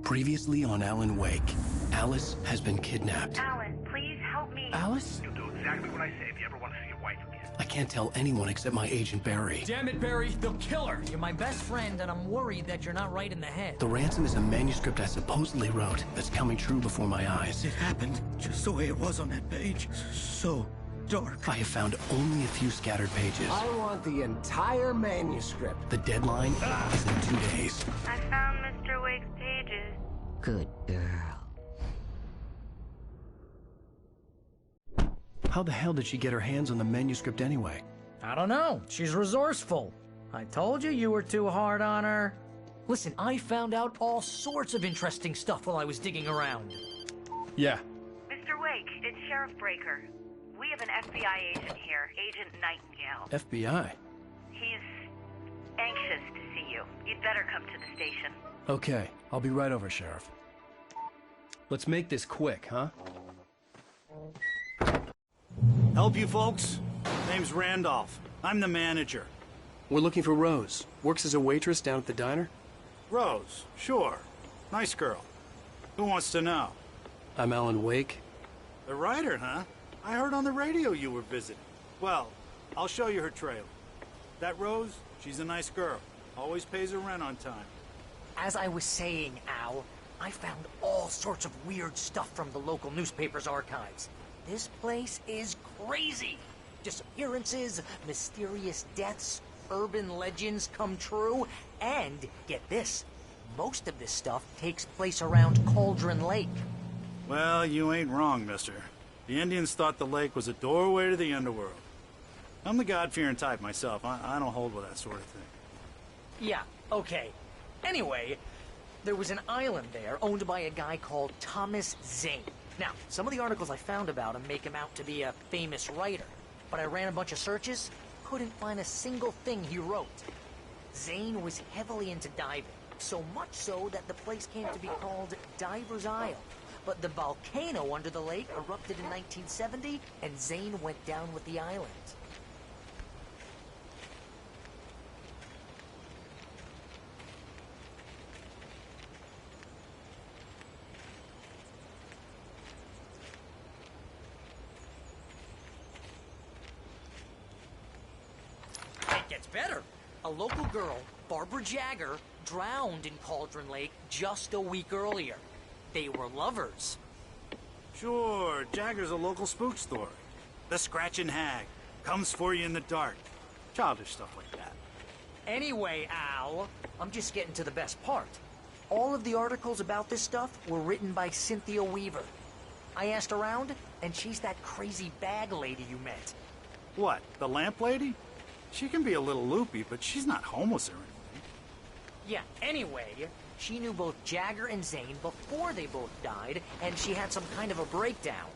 Previously on Alan Wake, Alice has been kidnapped. Alan, please help me. Alice? You'll do exactly what I say if you ever want to see your wife again. I can't tell anyone except my agent Barry. Damn it, Barry, they'll kill her! You're my best friend, and I'm worried that you're not right in the head. The ransom is a manuscript I supposedly wrote that's coming true before my eyes. It happened just the way it was on that page. So dark. I have found only a few scattered pages. I want the entire manuscript. The deadline is in 2 days. I found Mr. Wake's pages. Good girl. How the hell did she get her hands on the manuscript anyway? I don't know. She's resourceful. I told you were too hard on her. Listen, I found out all sorts of interesting stuff while I was digging around. Yeah. Mr. Wake, it's Sheriff Breaker. We have an FBI agent here, Agent Nightingale. FBI? He's anxious to see you. You'd better come to the station. Okay, I'll be right over, Sheriff. Let's make this quick, huh? Help you folks? Name's Randolph. I'm the manager. We're looking for Rose. Works as a waitress down at the diner. Rose, sure. Nice girl. Who wants to know? I'm Alan Wake. The writer, huh? I heard on the radio you were visiting. Well, I'll show you her trailer. That Rose, she's a nice girl. Always pays her rent on time. As I was saying, Al, I found all sorts of weird stuff from the local newspaper's archives. This place is crazy. Disappearances, mysterious deaths, urban legends come true, and get this, most of this stuff takes place around Cauldron Lake. Well, you ain't wrong, mister. The Indians thought the lake was a doorway to the underworld. I'm the God-fearing type myself. I don't hold with that sort of thing. Yeah, okay. Anyway, there was an island there owned by a guy called Thomas Zane. Now, some of the articles I found about him make him out to be a famous writer, but I ran a bunch of searches, couldn't find a single thing he wrote. Zane was heavily into diving, so much so that the place came to be called Diver's Isle. But the volcano under the lake erupted in 1970, and Zane went down with the island. It gets better. A local girl, Barbara Jagger, drowned in Cauldron Lake just a week earlier. They were lovers. Sure, Jagger's a local spook story. The Scratching Hag. Comes for you in the dark. Childish stuff like that. Anyway, Al, I'm just getting to the best part. All of the articles about this stuff were written by Cynthia Weaver. I asked around, and she's that crazy bag lady you met. What, the lamp lady? She can be a little loopy, but she's not homeless or anything. Yeah, anyway, she knew both Jagger and Zane before they both died, and she had some kind of a breakdown.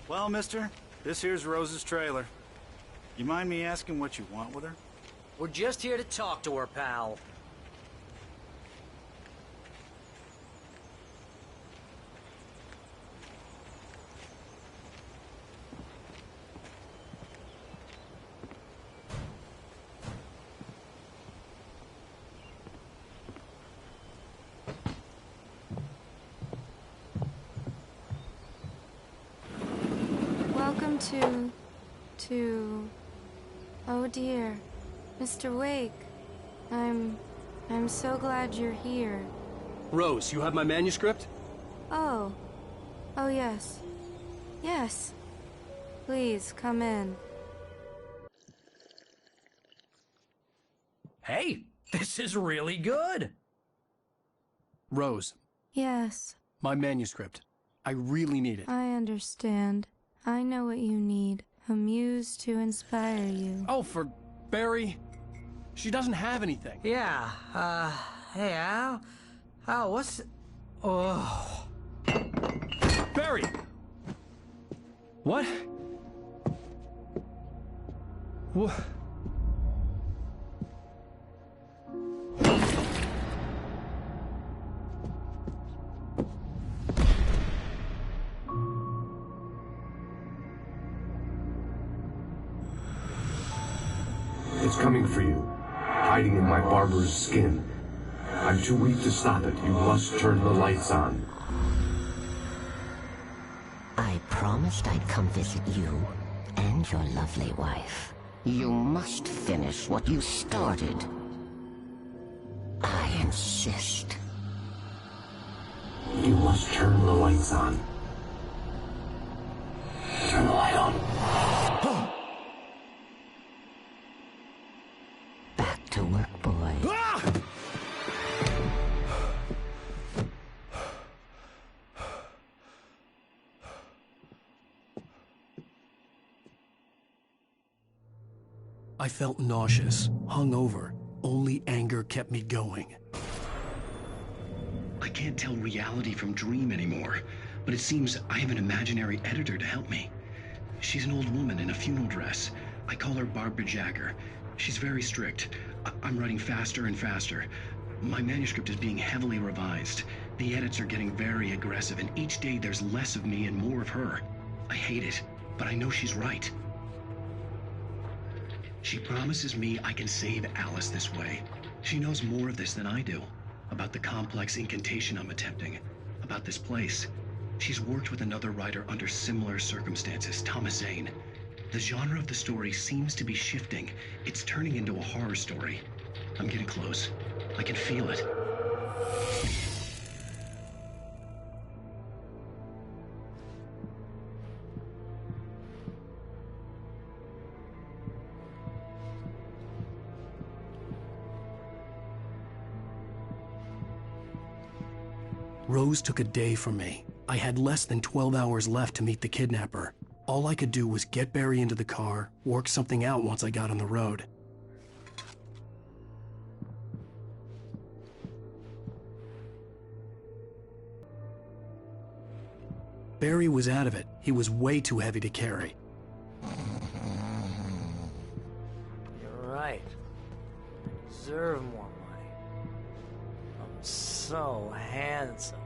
Well, mister, this here's Rose's trailer. You mind me asking what you want with her? We're just here to talk to her, pal. Welcome to... Oh dear. Mr. Wake. I'm so glad you're here. Rose, you have my manuscript? Oh. Oh yes. Yes. Please, come in. Hey, this is really good. Rose, Yes, my manuscript. I really need it. I understand. I know what you need. A muse to inspire you. Oh, for Barry. She doesn't have anything. Yeah, hey, Al? Al, what's... Oh... Barry! What? Wha- It's coming for you, hiding in my barber's skin. I'm too weak to stop it. You must turn the lights on. I promised I'd come visit you and your lovely wife. You must finish what you started. I insist. You must turn the lights on. Turn the light on. Back to work, boy. I felt nauseous, hungover. Only anger kept me going. I can't tell reality from dream anymore, but it seems I have an imaginary editor to help me. She's an old woman in a funeral dress. I call her Barbara Jagger. She's very strict. I'm writing faster and faster. My manuscript is being heavily revised. The edits are getting very aggressive, and each day there's less of me and more of her. I hate it, but I know she's right. She promises me I can save Alice this way. She knows more of this than I do. About the complex incantation I'm attempting. About this place. She's worked with another writer under similar circumstances, Thomas Zane. The genre of the story seems to be shifting. It's turning into a horror story. I'm getting close. I can feel it. Rose took a day from me. I had less than 12 hours left to meet the kidnapper. All I could do was get Barry into the car, work something out once I got on the road. Barry was out of it. He was way too heavy to carry. You're right. I deserve more money. I'm so handsome.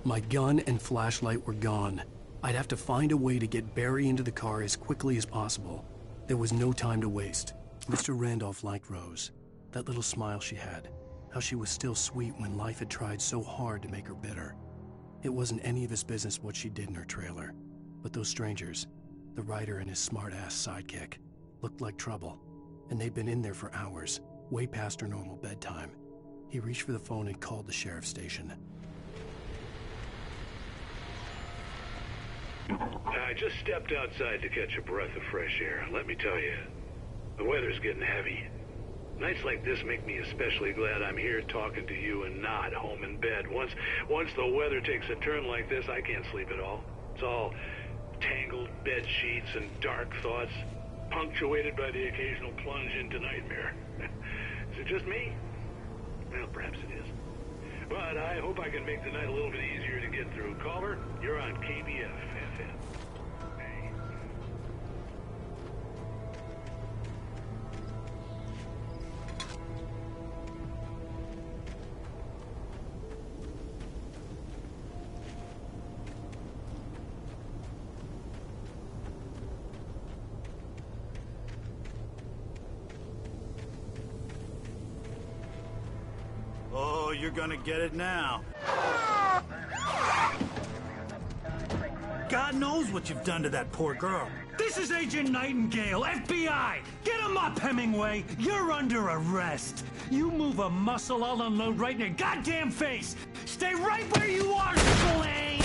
My gun and flashlight were gone. I'd have to find a way to get Barry into the car as quickly as possible. There was no time to waste. Mr. Randolph liked Rose. That little smile she had. How she was still sweet when life had tried so hard to make her bitter. It wasn't any of his business what she did in her trailer. But those strangers, the writer and his smart-ass sidekick, looked like trouble. And they'd been in there for hours, way past her normal bedtime. He reached for the phone and called the sheriff's station. I just stepped outside to catch a breath of fresh air. Let me tell you, the weather's getting heavy. Nights like this make me especially glad I'm here talking to you and not home in bed. Once the weather takes a turn like this, I can't sleep at all. It's all tangled bed sheets and dark thoughts, punctuated by the occasional plunge into nightmare. Is it just me? Well, perhaps it is. But I hope I can make the night a little bit easier to get through. Caller, you're on KBF FM. Hey. Oh, you're gonna get it now. God knows what you've done to that poor girl. This is Agent Nightingale, FBI! Get him up, Hemingway! You're under arrest! You move a muscle, I'll unload right in your goddamn face! Stay right where you are, Slane!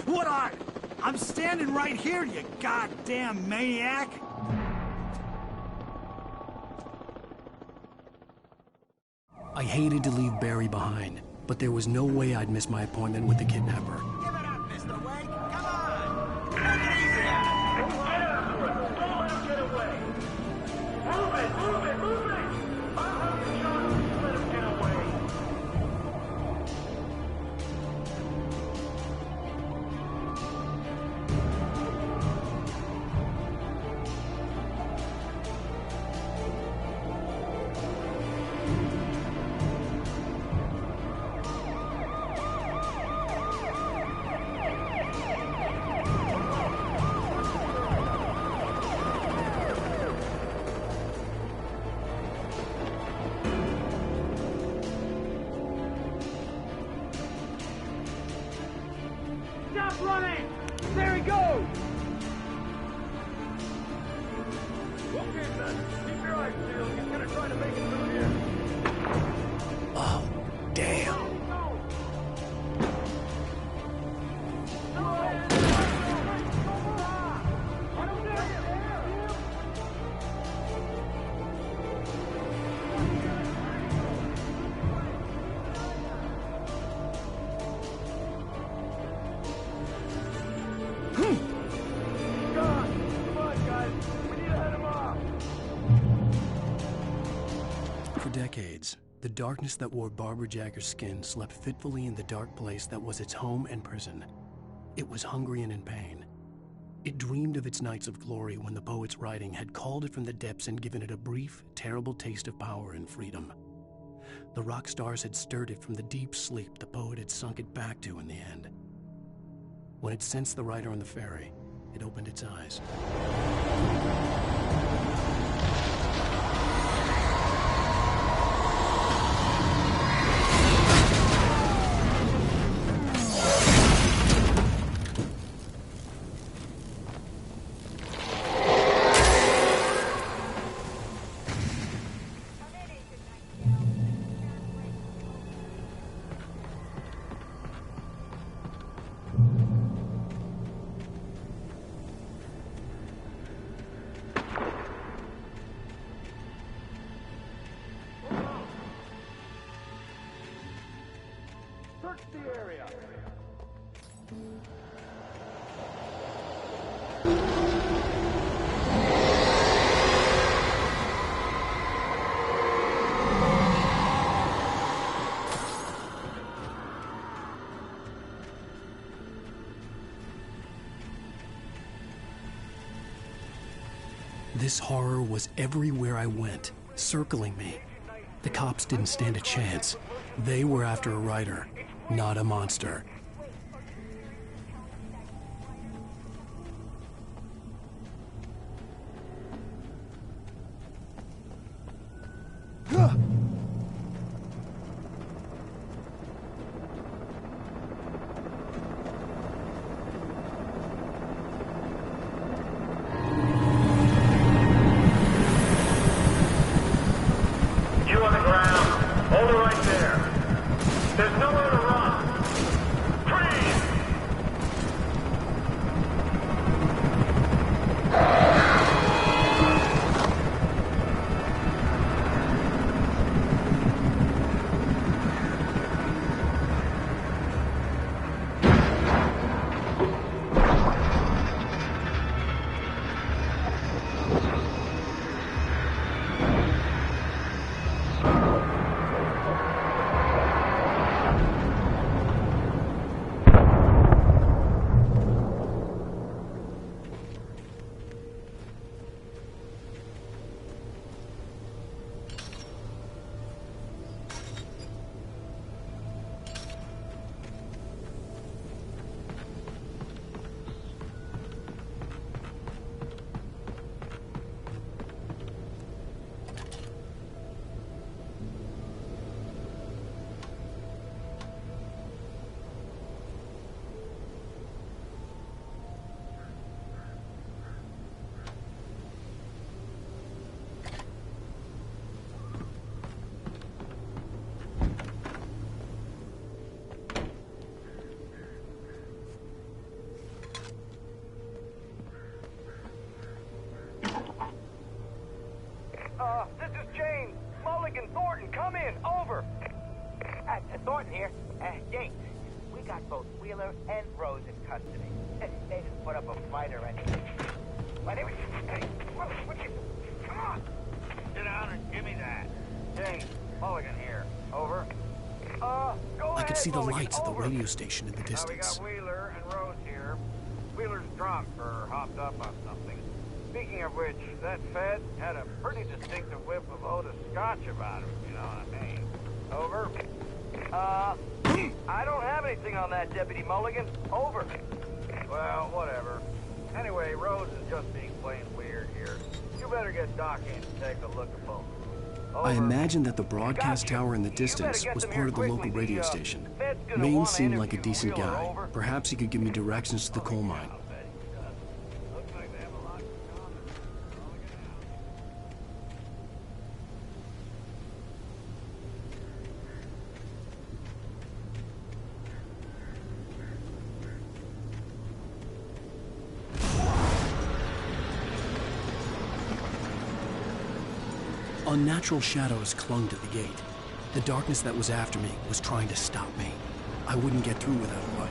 What are? I'm standing right here, you goddamn maniac! I hated to leave Barry behind, but there was no way I'd miss my appointment with the kidnapper. Give it up, Mr. Wake! Come on! Take it easy! Get after it! Don't let him get away! Move it! Move it! Move it! I'll have the shot. Let him get away! Stop running! There he goes! Okay, man. Keep your eyes peeled. He's gonna try to make it through here. Oh, damn. For decades, the darkness that wore Barbara Jagger's skin slept fitfully in the dark place that was its home and prison. It was hungry and in pain. It dreamed of its nights of glory when the poet's writing had called it from the depths and given it a brief, terrible taste of power and freedom. The rock stars had stirred it from the deep sleep the poet had sunk it back to in the end. When it sensed the writer on the ferry, it opened its eyes. Search the area. This horror was everywhere I went, circling me. The cops didn't stand a chance. They were after a writer, not a monster. You on the ground. Hold it right there. There's nowhere to run. Mulligan, Thornton, come in. Over. Thornton here. James, we got both Wheeler and Rose in custody. They didn't put up a fight or anything. But it was... Hey, what you... Come on! Sit down and give me that. James, Mulligan here. Over. Go I could ahead, see the Mulligan, lights at the over. radio station in the distance. We got Wheeler and Rose here. Wheeler's drunk or hopped up on something. Speaking of which, that Fed had a pretty distinctive whiff of Otis Scotch about him, you know what I mean. Over. I don't have anything on that, Deputy Mulligan. Over. Well, whatever. Anyway, Rose is just being plain weird here. You better get Doc in to take a look at both. I imagined that the broadcast tower in the distance was part of the local radio station. Maine seemed like a decent guy. Perhaps he could give me directions to the coal mine. Unnatural shadows clung to the gate. The darkness that was after me was trying to stop me. I wouldn't get through without a light.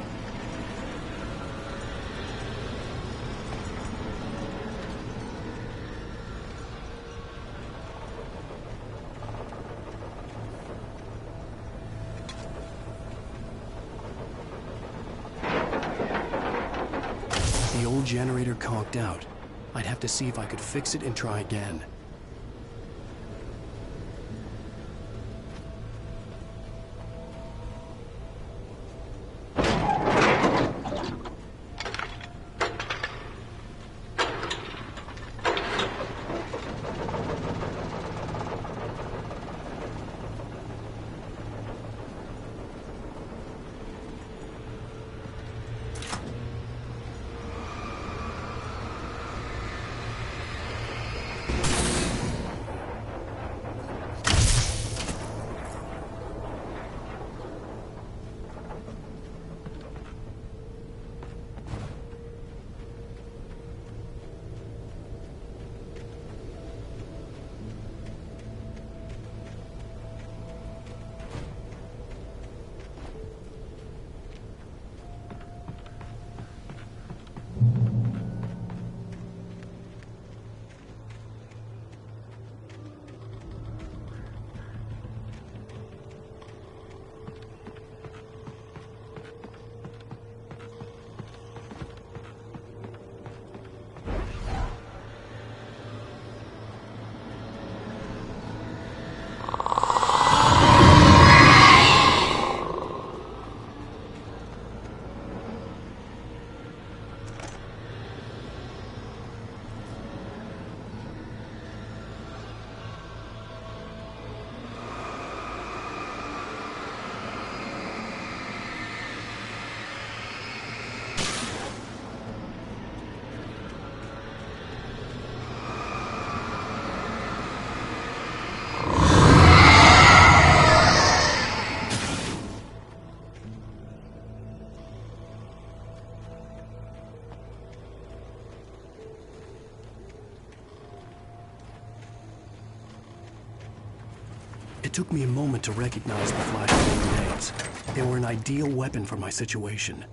The old generator conked out. I'd have to see if I could fix it and try again. It took me a moment to recognize the flashbang grenades. They were an ideal weapon for my situation.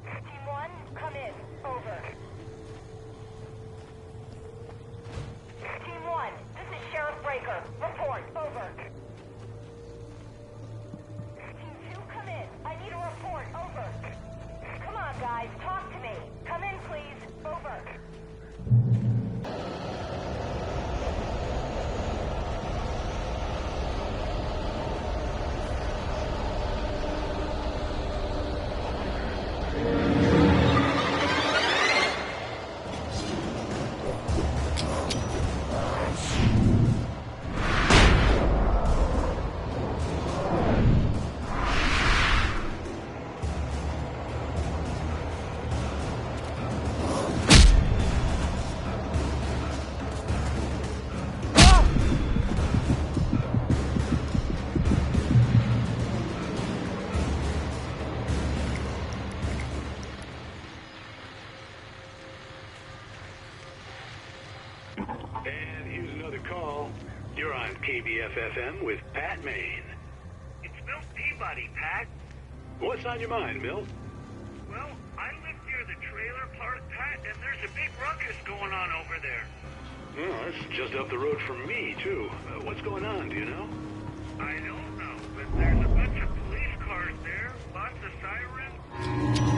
Team 1, come in. Over. Team 1, this is Sheriff Breaker. Report. Over. Team 2, come in. I need a report. Over. Come on, guys. Talk to me. Come in, please. Over. And here's another call. You're on KBFFM with Pat Maine. It's Milt Peabody, Pat. What's on your mind, Milt? Well, I live near the trailer park, Pat, and there's a big ruckus going on over there. Oh, it's just up the road from me, too. What's going on, do you know? I don't know, but there's a bunch of police cars there, lots of sirens.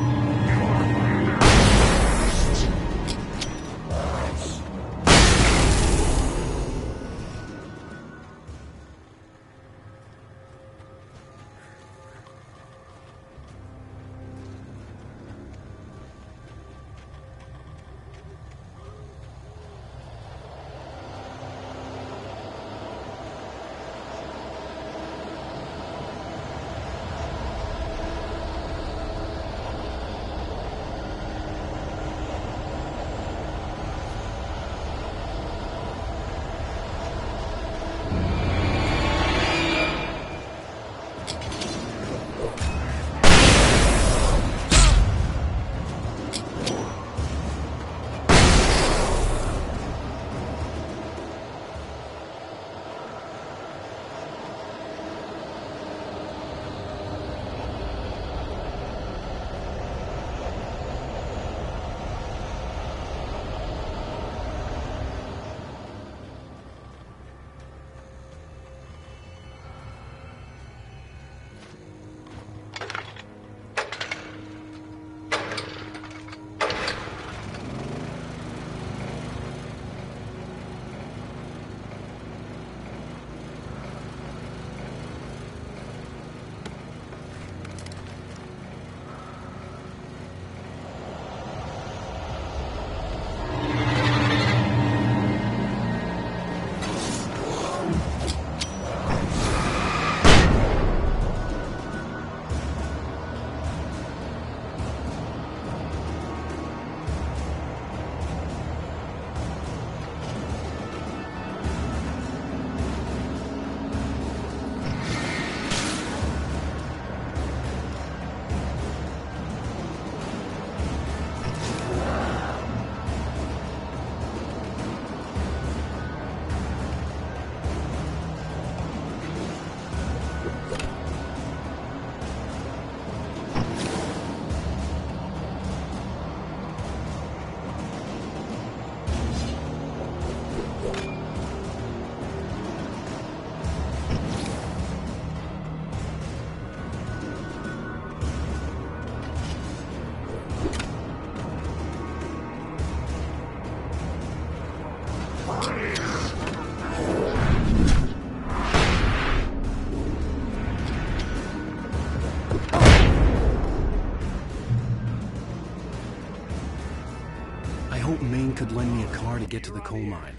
I hope Maine could lend me a car to get to the coal mine.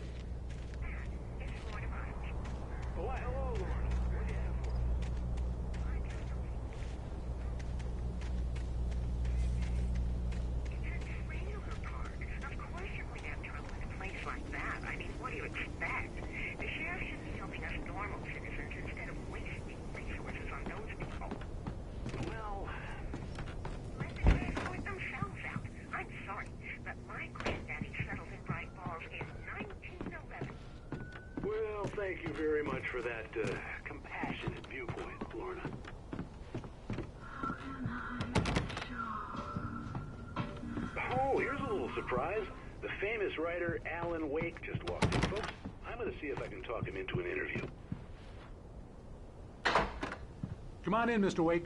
Thank you very much for that compassionate viewpoint, Lorna. Oh, here's a little surprise. The famous writer Alan Wake just walked in, folks. I'm going to see if I can talk him into an interview. Come on in, Mr. Wake.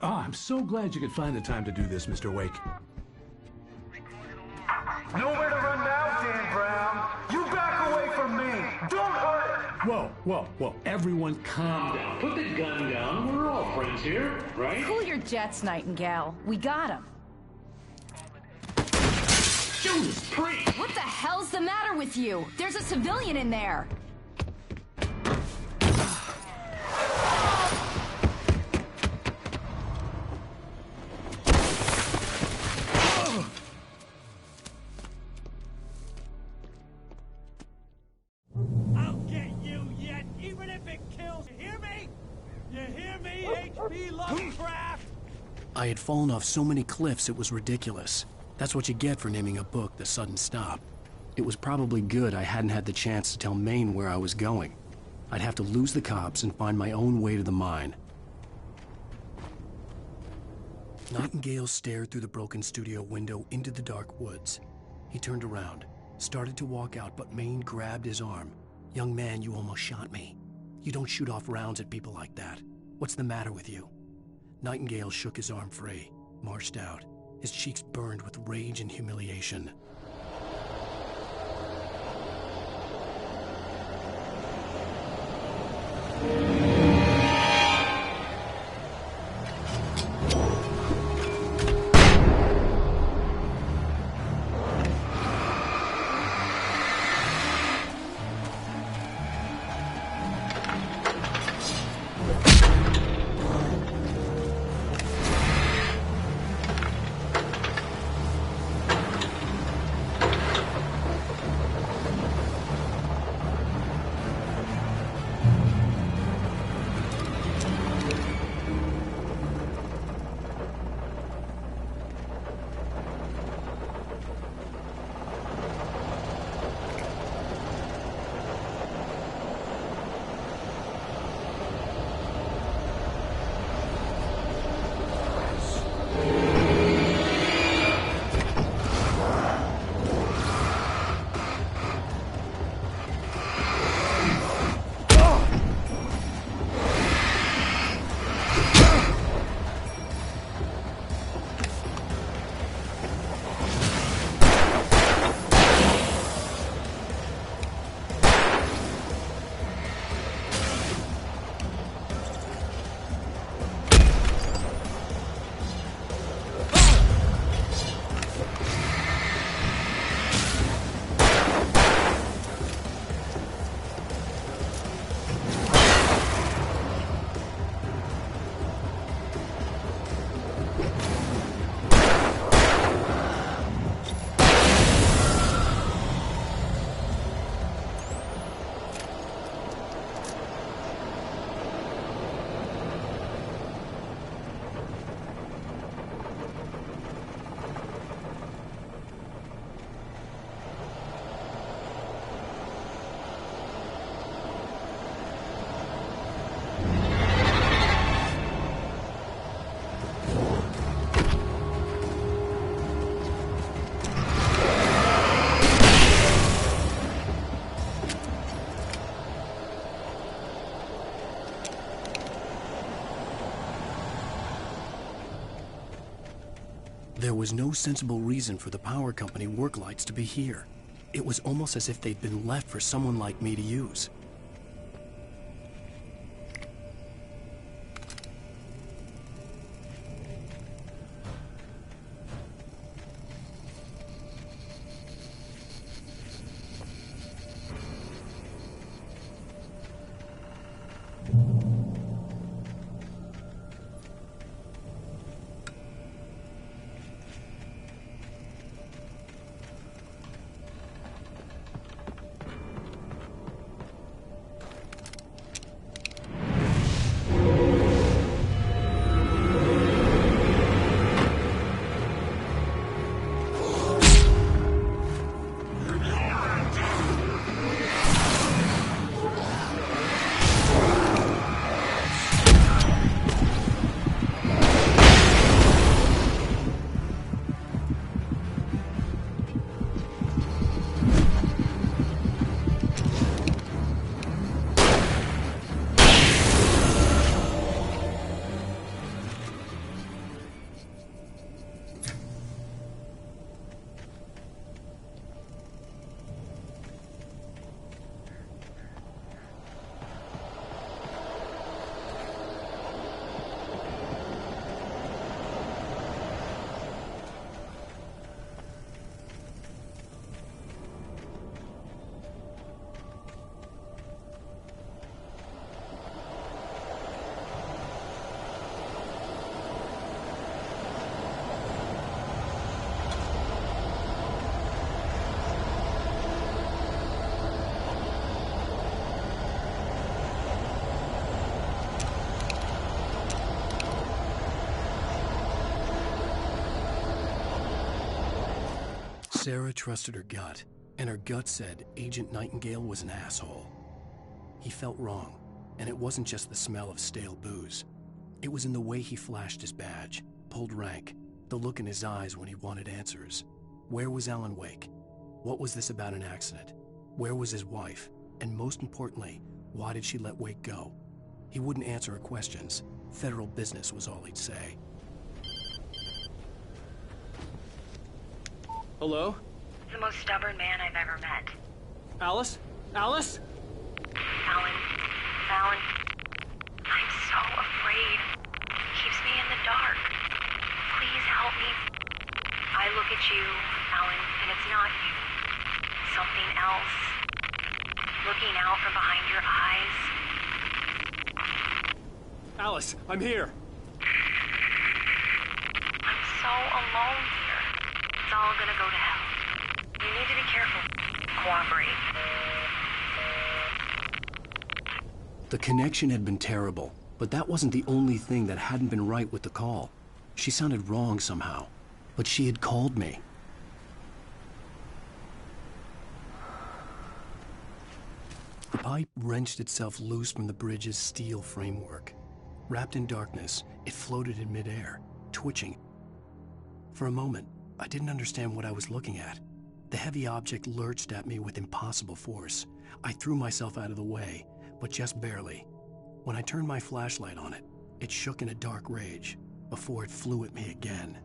Oh, I'm so glad you could find the time to do this, Mr. Wake. Nowhere to run now, Dan Brown. You back away from me. Don't hurt it. Whoa. Everyone calm down. Put the gun down. We're all friends here, right? Cool your jets, Nightingale. We got him. Judas Priest! What the hell's the matter with you? There's a civilian in there. I'll get you yet, even if it kills. You hear me? You hear me, H.P. Lovecraft? I had fallen off so many cliffs it was ridiculous. That's what you get for naming a book The Sudden Stop. It was probably good I hadn't had the chance to tell Maine where I was going. I'd have to lose the cops and find my own way to the mine. Nightingale stared through the broken studio window into the dark woods. He turned around, started to walk out, but Maine grabbed his arm. "Young man, you almost shot me. You don't shoot off rounds at people like that. What's the matter with you?" Nightingale shook his arm free, marched out. His cheeks burned with rage and humiliation. There was no sensible reason for the power company work lights to be here. It was almost as if they'd been left for someone like me to use. Sarah trusted her gut. And her gut said Agent Nightingale was an asshole. He felt wrong, and it wasn't just the smell of stale booze. It was in the way he flashed his badge, pulled rank, the look in his eyes when he wanted answers. Where was Alan Wake? What was this about an accident? Where was his wife? And most importantly, why did she let Wake go? He wouldn't answer her questions. Federal business was all he'd say. Hello? The most stubborn man I've ever met. Alice? Alice? Alan. Alan. I'm so afraid. Keeps me in the dark. Please help me. I look at you, Alan, and it's not you. Something else. Looking out from behind your eyes. Alice, I'm here. I'm so alone here. It's all gonna go to hell. You need to be careful. Cooperate. The connection had been terrible, but that wasn't the only thing that hadn't been right with the call. She sounded wrong somehow, but she had called me. The pipe wrenched itself loose from the bridge's steel framework. Wrapped in darkness, it floated in midair, twitching. For a moment, I didn't understand what I was looking at. The heavy object lurched at me with impossible force. I threw myself out of the way, but just barely. When I turned my flashlight on it, it shook in a dark rage before it flew at me again.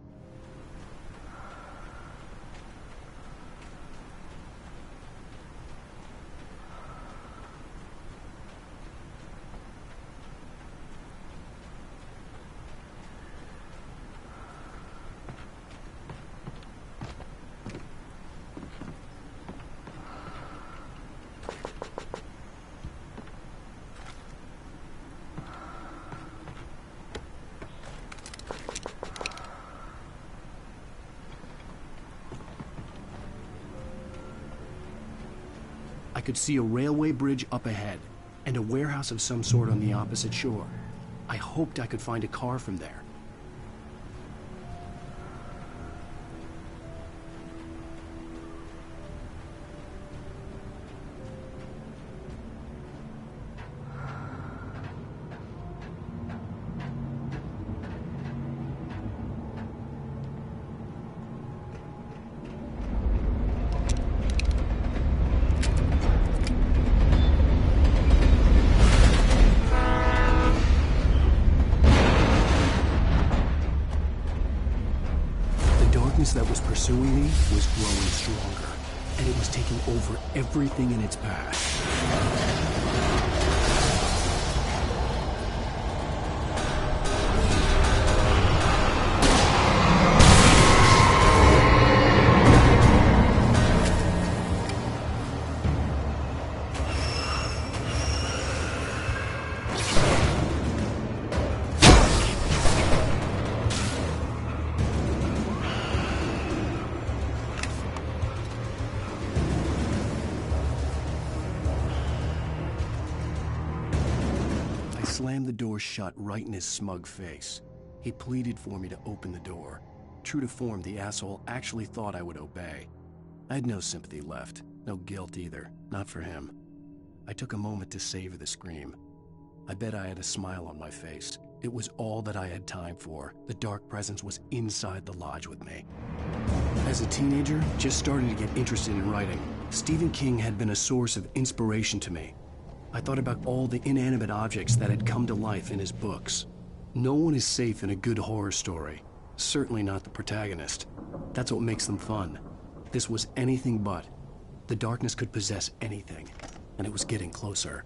I could see a railway bridge up ahead, and a warehouse of some sort on the opposite shore. I hoped I could find a car from there. That was pursuing me was growing stronger, and it was taking over everything in its path. Slammed the door shut right in his smug face. He pleaded for me to open the door. True to form, the asshole actually thought I would obey. I had no sympathy left, no guilt either, not for him. I took a moment to savor the scream. I bet I had a smile on my face. It was all that I had time for. The dark presence was inside the lodge with me. As a teenager, just starting to get interested in writing, Stephen King had been a source of inspiration to me. I thought about all the inanimate objects that had come to life in his books. No one is safe in a good horror story. Certainly not the protagonist. That's what makes them fun. This was anything but. The darkness could possess anything, and it was getting closer.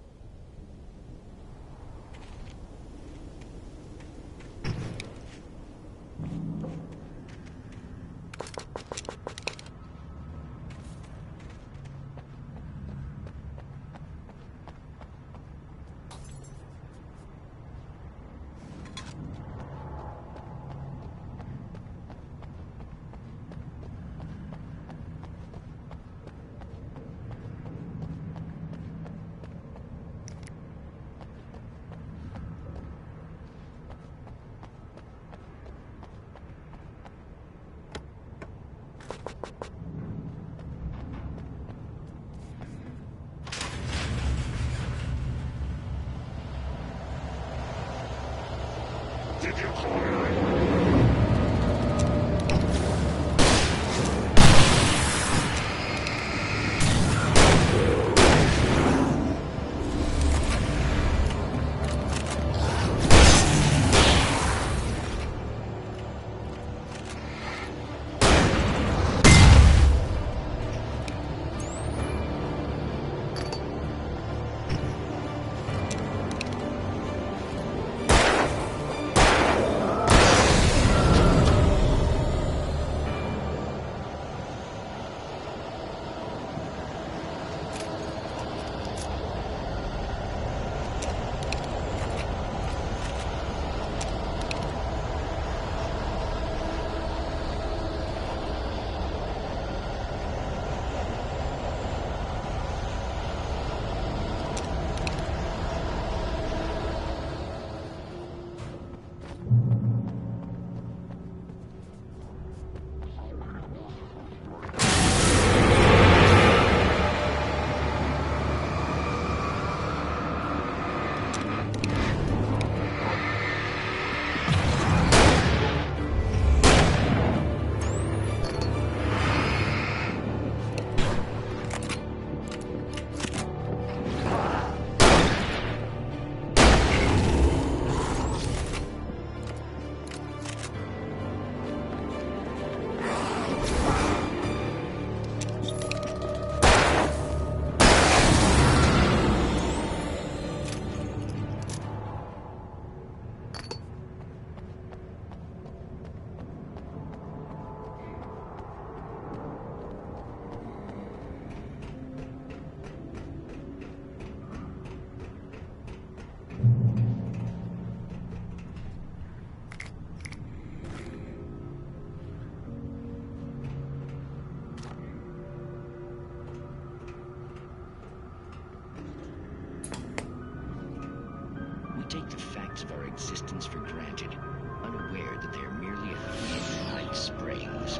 facts of our existence for granted, unaware that they are merely a few light springs.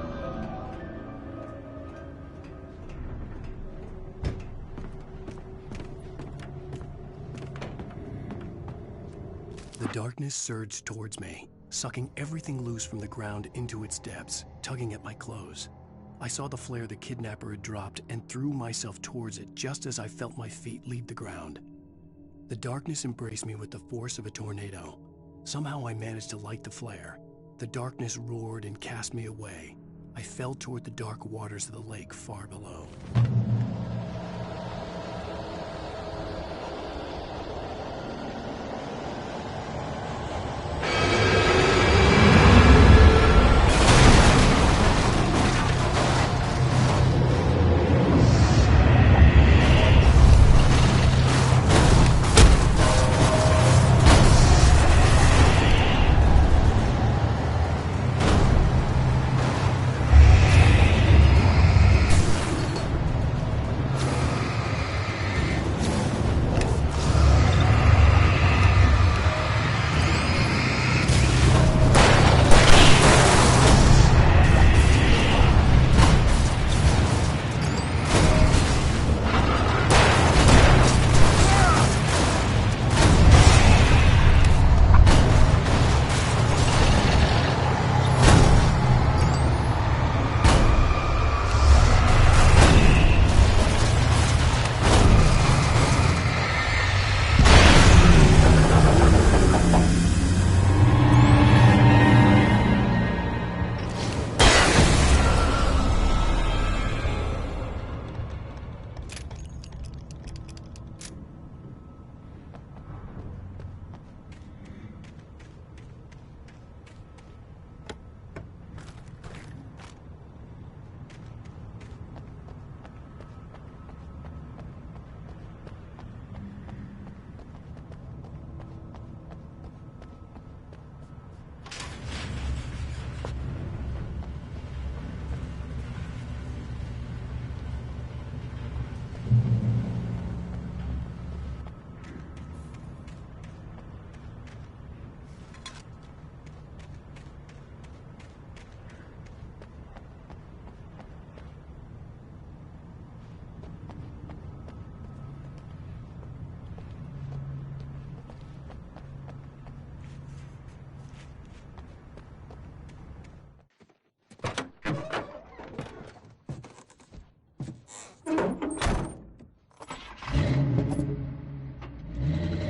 The darkness surged towards me, sucking everything loose from the ground into its depths, tugging at my clothes. I saw the flare the kidnapper had dropped and threw myself towards it just as I felt my feet leave the ground. The darkness embraced me with the force of a tornado. Somehow I managed to light the flare. The darkness roared and cast me away. I fell toward the dark waters of the lake far below.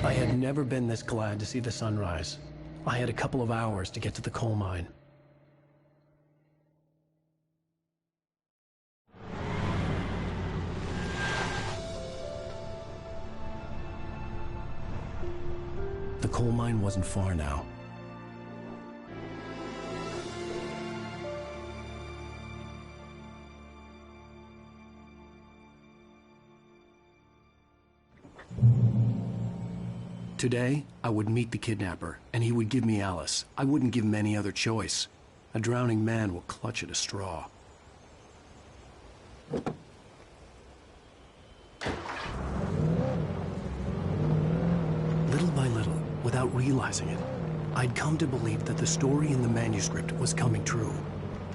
I had never been this glad to see the sunrise. I had a couple of hours to get to the coal mine. The coal mine wasn't far now. Today, I would meet the kidnapper, and he would give me Alice. I wouldn't give him any other choice. A drowning man will clutch at a straw. Little by little, without realizing it, I'd come to believe that the story in the manuscript was coming true.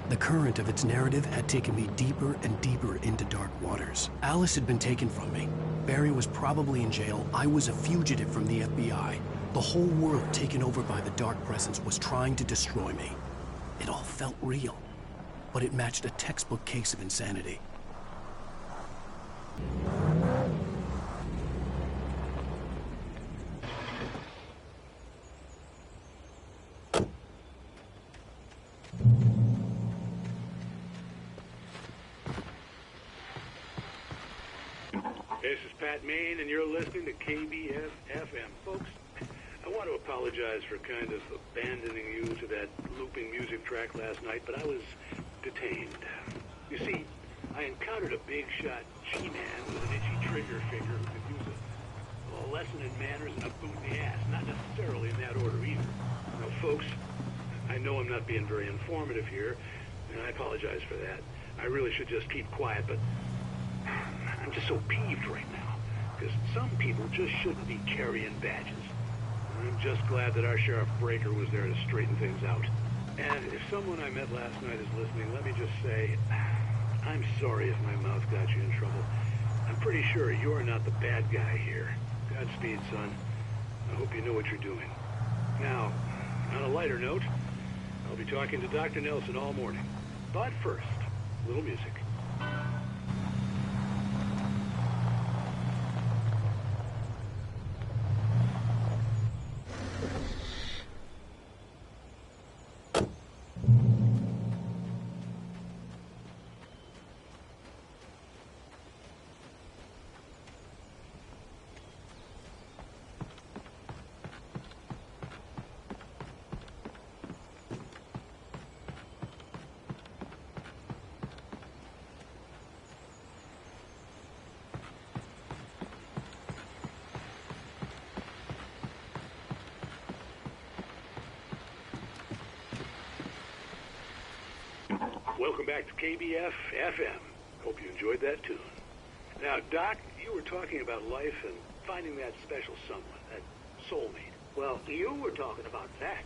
The current of its narrative had taken me deeper and deeper into dark waters. Alice had been taken from me. Barry was probably in jail. I was a fugitive from the FBI. The whole world taken over by the dark presence was trying to destroy me. It all felt real, but it matched a textbook case of insanity. This is Pat Maine, and you're listening to KBF-FM. Folks, I want to apologize for kind of abandoning you to that looping music track last night, but I was detained. You see, I encountered a big-shot G-man with an itchy trigger finger who could use a lesson in manners and a boot in the ass. Not necessarily in that order either. Now, folks, I know I'm not being very informative here, and I apologize for that. I really should just keep quiet, but I'm just so peeved right now, because some people just shouldn't be carrying badges. I'm just glad that our Sheriff Breaker was there to straighten things out. And if someone I met last night is listening, let me just say, I'm sorry if my mouth got you in trouble. I'm pretty sure you're not the bad guy here. Godspeed, son. I hope you know what you're doing. Now, on a lighter note, I'll be talking to Dr. Nelson all morning. But first, a little music. Welcome back to KBF FM. Hope you enjoyed that tune. Now, Doc, you were talking about life and finding that special someone, that soulmate. Well, you were talking about that.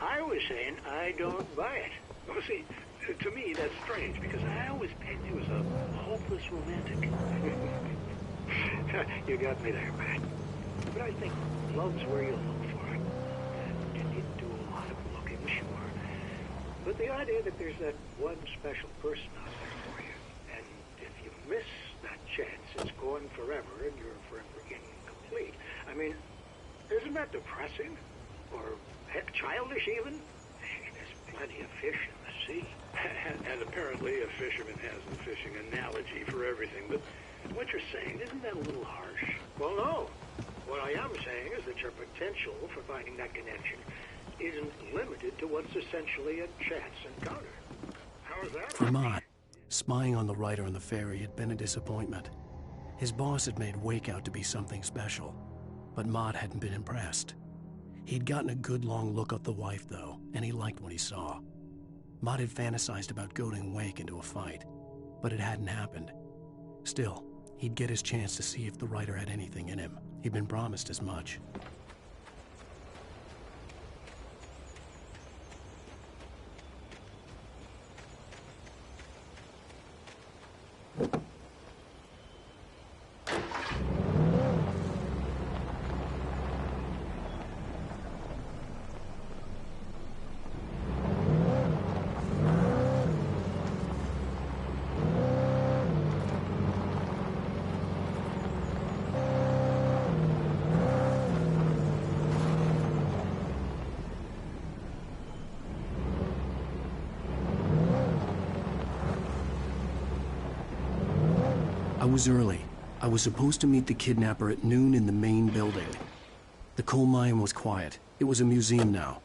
I was saying I don't buy it. Well, see, to me, that's strange, because I always pegged you as a hopeless romantic. You got me there, Pat. But I think love's where you look for it. And you do a lot of looking, sure. But the idea that there's that one special person out there for you, and if you miss that chance, it's gone forever, and you're forever incomplete. I mean, isn't that depressing? Or, heck, childish even? There's plenty of fish in the sea. And apparently a fisherman has a fishing analogy for everything, but what you're saying, isn't that a little harsh? Well, no. What I am saying is that your potential for finding that connection isn't limited to what's essentially a chance encounter. How is that? For Mott, spying on the writer on the ferry had been a disappointment. His boss had made Wake out to be something special, but Mott hadn't been impressed. He'd gotten a good long look at the wife, though, and he liked what he saw. Mott had fantasized about goading Wake into a fight, but it hadn't happened. Still, he'd get his chance to see if the writer had anything in him. He'd been promised as much. I was early. I was supposed to meet the kidnapper at noon in the main building. The coal mine was quiet. It was a museum now.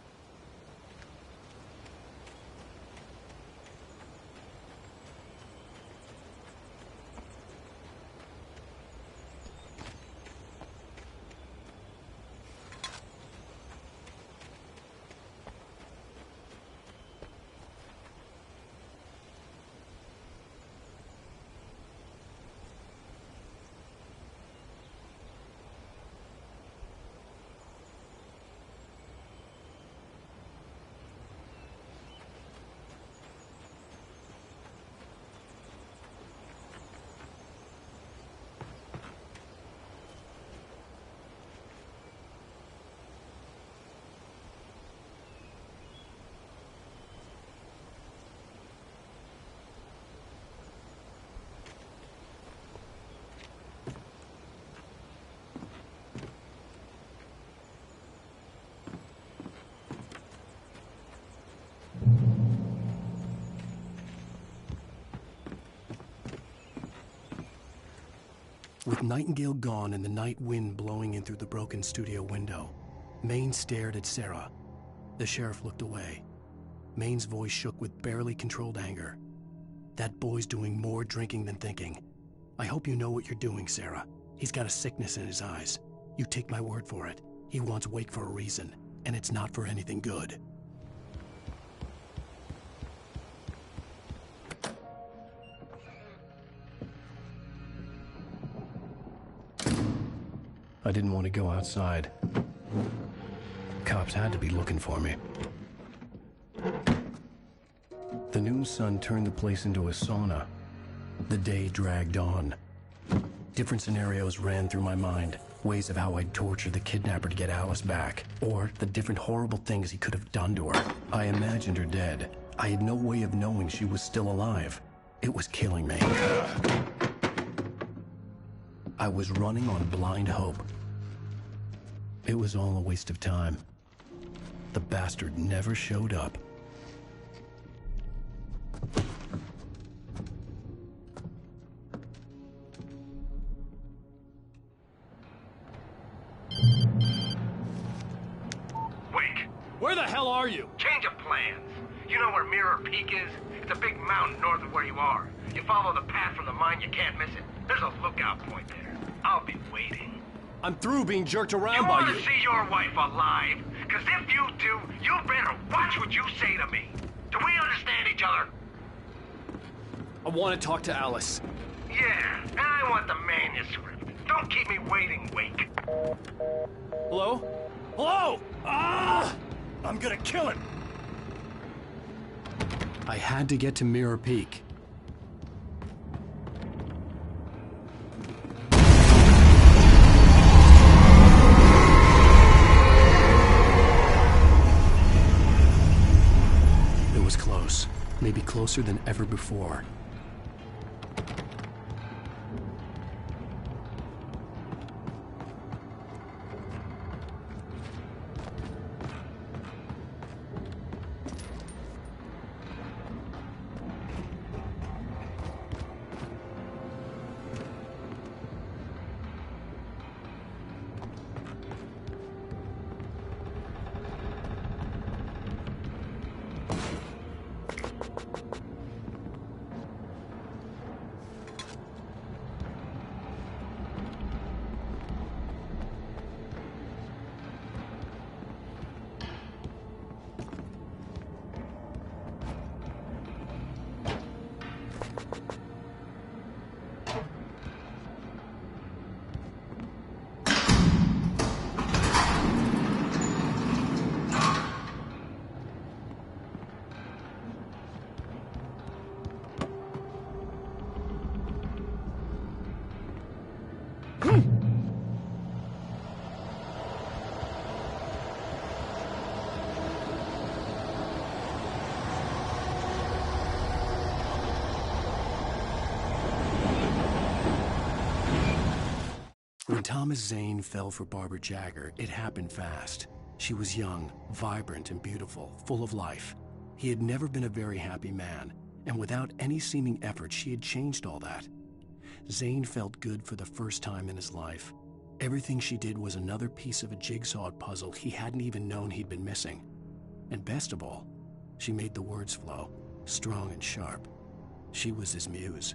With Nightingale gone and the night wind blowing in through the broken studio window, Maine stared at Sarah. The sheriff looked away. Maine's voice shook with barely controlled anger. That boy's doing more drinking than thinking. I hope you know what you're doing, Sarah. He's got a sickness in his eyes. You take my word for it. He wants Wake for a reason, and it's not for anything good. I didn't want to go outside. Cops had to be looking for me. The noon sun turned the place into a sauna. The day dragged on. Different scenarios ran through my mind. Ways of how I'd torture the kidnapper to get Alice back. Or the different horrible things he could have done to her. I imagined her dead. I had no way of knowing she was still alive. It was killing me. I was running on blind hope. It was all a waste of time. The bastard never showed up. Wake! Where the hell are you? Change of plans. You know where Mirror Peak is? It's a big mountain north of where you are. You follow the path from the mine, you can't miss it. There's a lookout point there. I'll be waiting. I'm through being jerked around You by want you. to see your wife alive? Because if you do, you better watch what you say to me. Do we understand each other? I want to talk to Alice. Yeah, and I want the manuscript. Don't keep me waiting, Wake. Hello? Hello? Ah! I'm gonna kill him. I had to get to Mirror Peak. It was close. Maybe closer than ever before. When Thomas Zane fell for Barbara Jagger, it happened fast. She was young, vibrant, and beautiful, full of life. He had never been a very happy man, and without any seeming effort, she had changed all that. Zane felt good for the first time in his life. Everything she did was another piece of a jigsaw puzzle he hadn't even known he'd been missing. And best of all, she made the words flow, strong and sharp. She was his muse.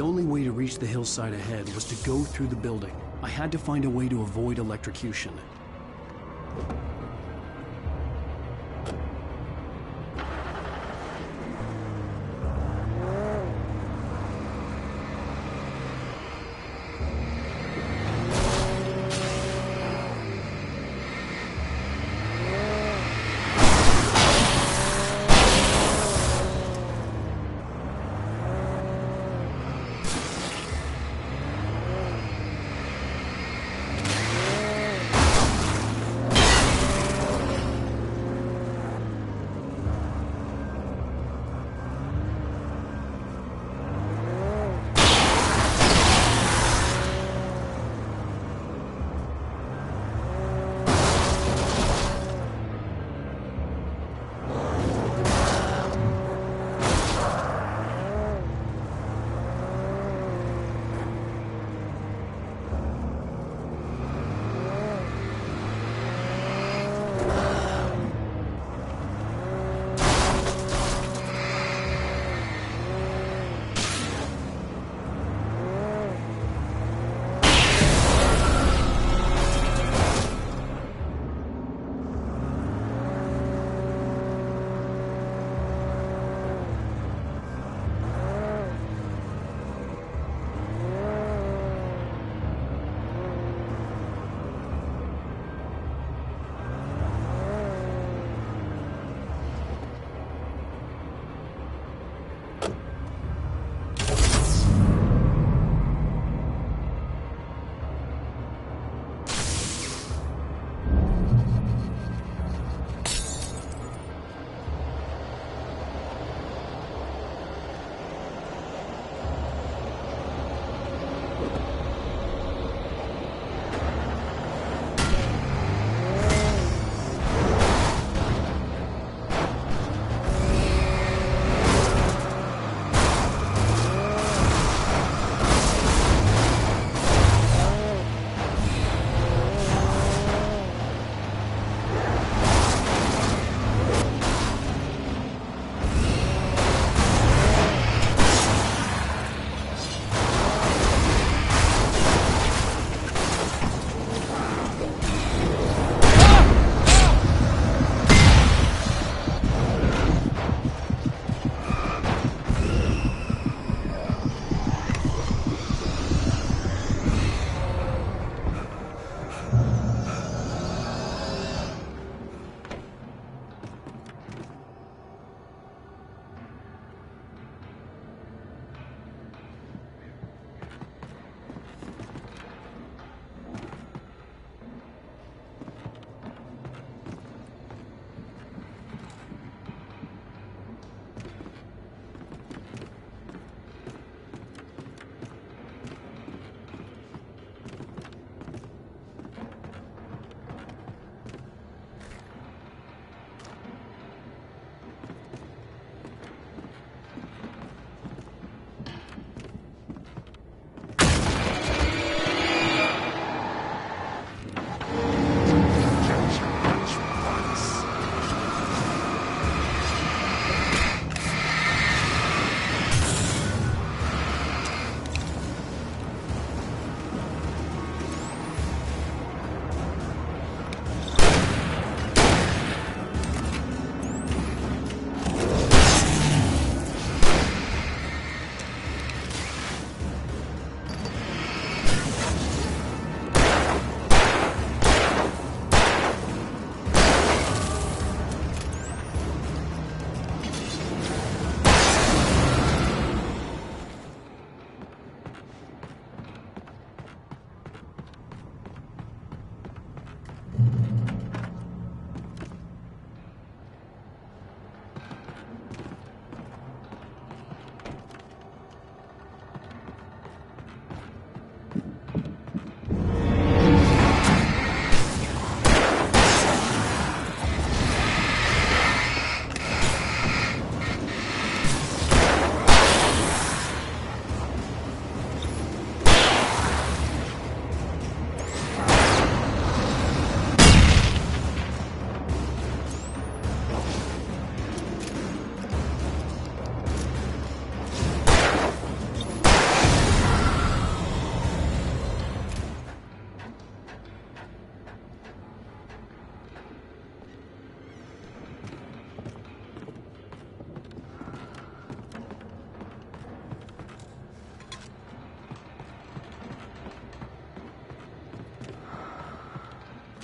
The only way to reach the hillside ahead was to go through the building. I had to find a way to avoid electrocution.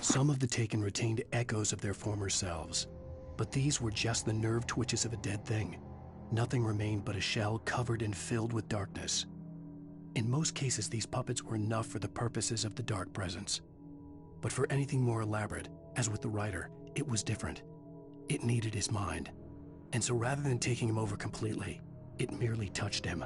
Some of the taken retained echoes of their former selves, but these were just the nerve twitches of a dead thing. Nothing remained but a shell covered and filled with darkness. In most cases, these puppets were enough for the purposes of the Dark Presence. But for anything more elaborate, as with the writer, it was different. It needed his mind. And so rather than taking him over completely, it merely touched him.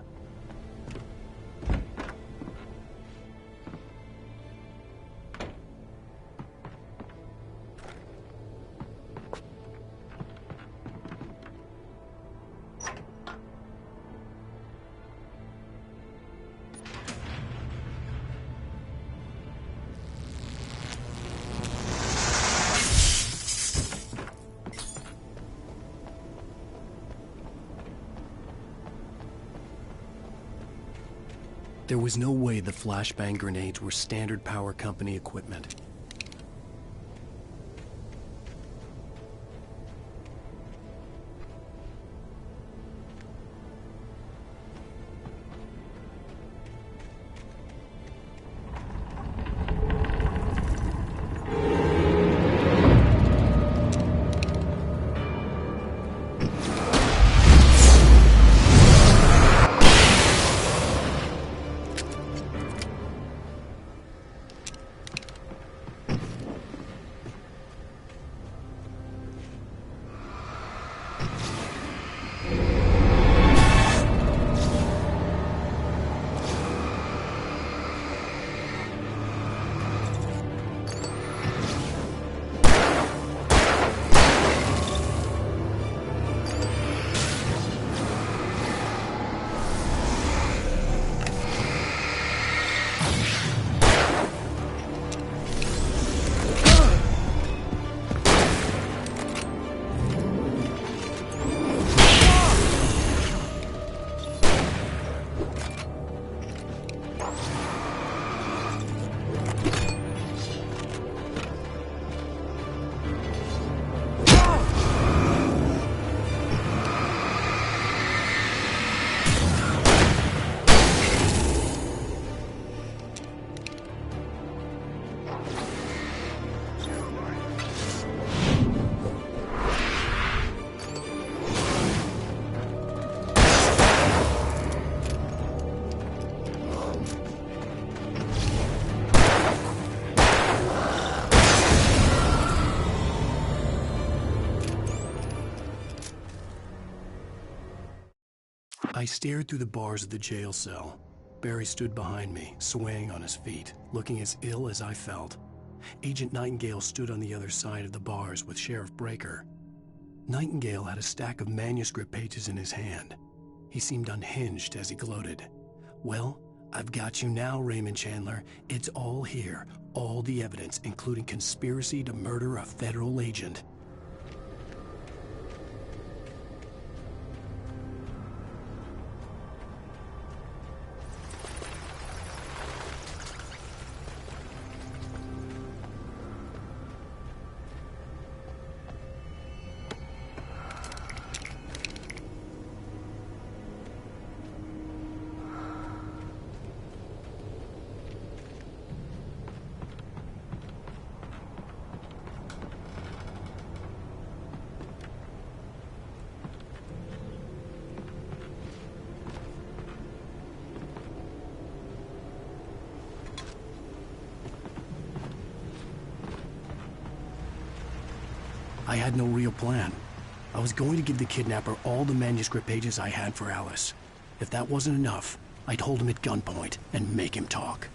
There was no way the flashbang grenades were standard power company equipment. I stared through the bars of the jail cell. Barry stood behind me, swaying on his feet, looking as ill as I felt. Agent Nightingale stood on the other side of the bars with Sheriff Breaker. Nightingale had a stack of manuscript pages in his hand. He seemed unhinged as he gloated. "Well, I've got you now, Raymond Chandler. It's all here. All the evidence, including conspiracy to murder a federal agent." I had no real plan. I was going to give the kidnapper all the manuscript pages I had for Alice. If that wasn't enough, I'd hold him at gunpoint and make him talk.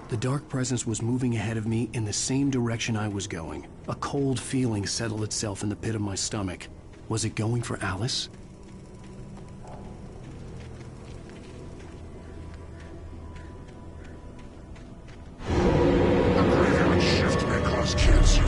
The dark presence was moving ahead of me in the same direction I was going. A cold feeling settled itself in the pit of my stomach. Was it going for Alice? The graveyard shift may cause cancer.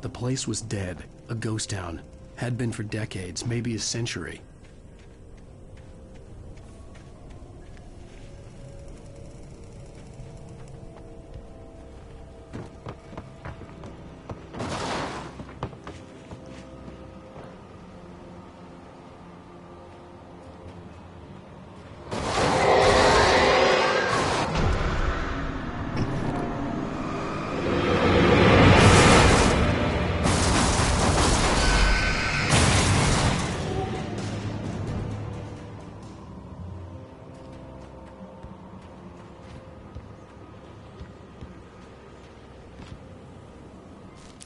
The place was dead, a ghost town. Had been for decades, maybe a century.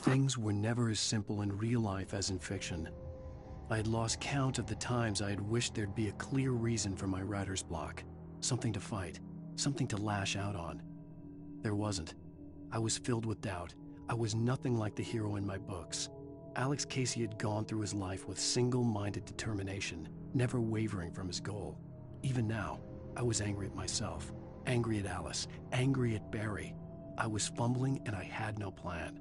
Things were never as simple in real life as in fiction. I had lost count of the times I had wished there'd be a clear reason for my writer's block. Something to fight, something to lash out on. There wasn't. I was filled with doubt. I was nothing like the hero in my books. Alex Casey had gone through his life with single-minded determination, never wavering from his goal. Even now, I was angry at myself, angry at Alice, angry at Barry. I was fumbling and I had no plan.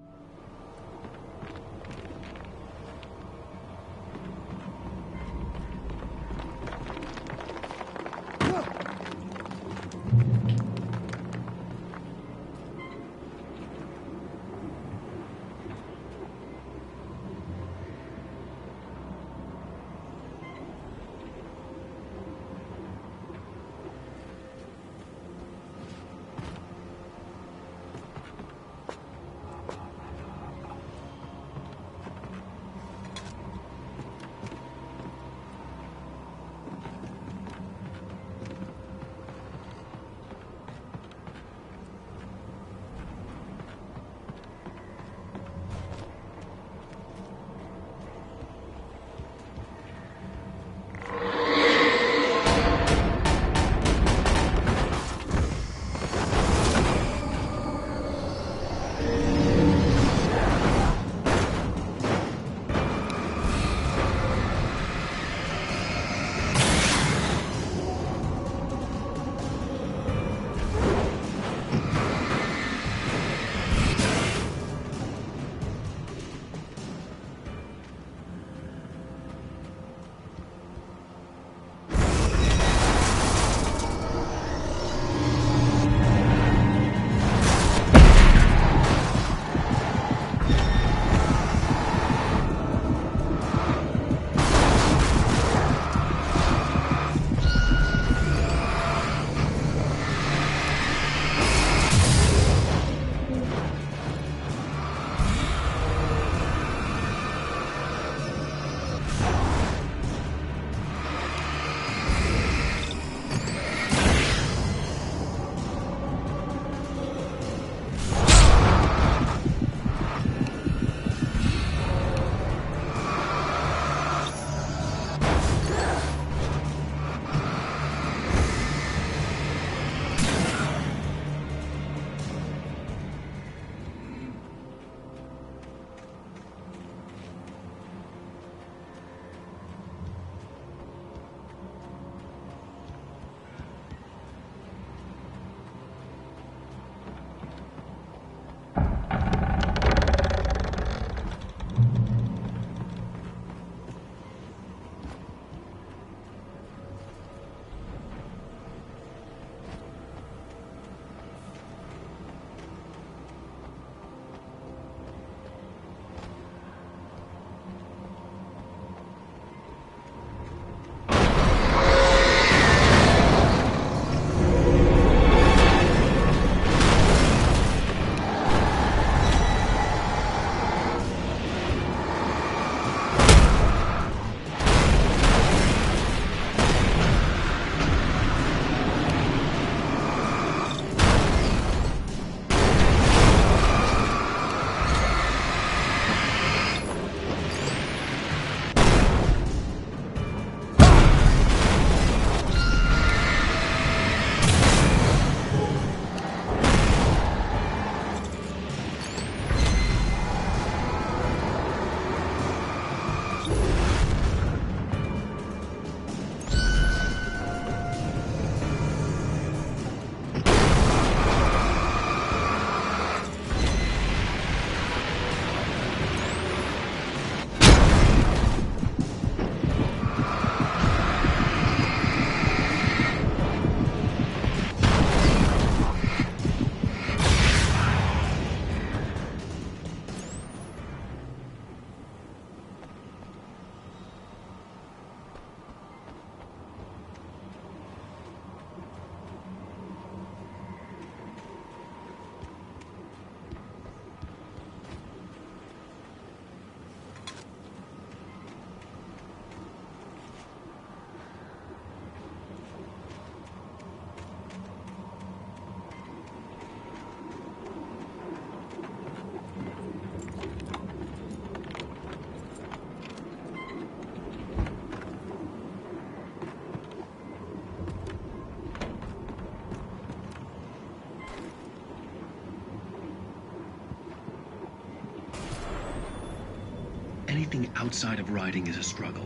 Anything outside of writing is a struggle.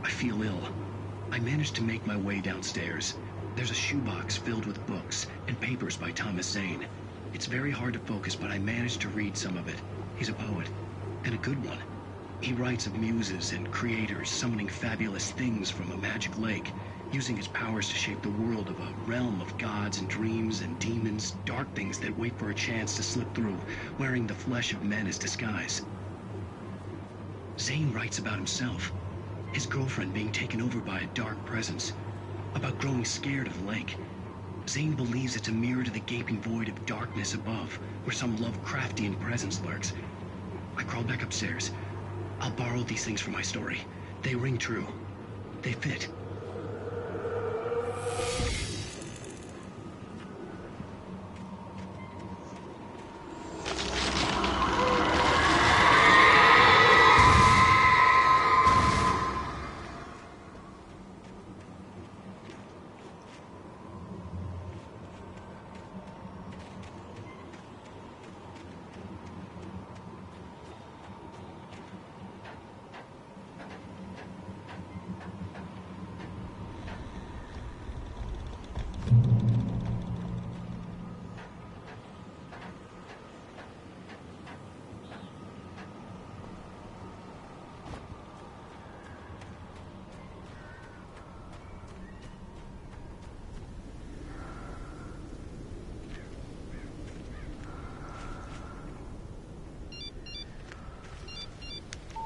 I feel ill. I managed to make my way downstairs. There's a shoebox filled with books and papers by Thomas Zane. It's very hard to focus, but I managed to read some of it. He's a poet, and a good one. He writes of muses and creators summoning fabulous things from a magic lake, using his powers to shape the world of a realm of gods and dreams and demons, dark things that wait for a chance to slip through, wearing the flesh of men as disguise. Zane writes about himself, his girlfriend being taken over by a dark presence, about growing scared of the lake. Zane believes it's a mirror to the gaping void of darkness above, where some Lovecraftian presence lurks. I crawled back upstairs. I'll borrow these things for my story. They ring true. They fit.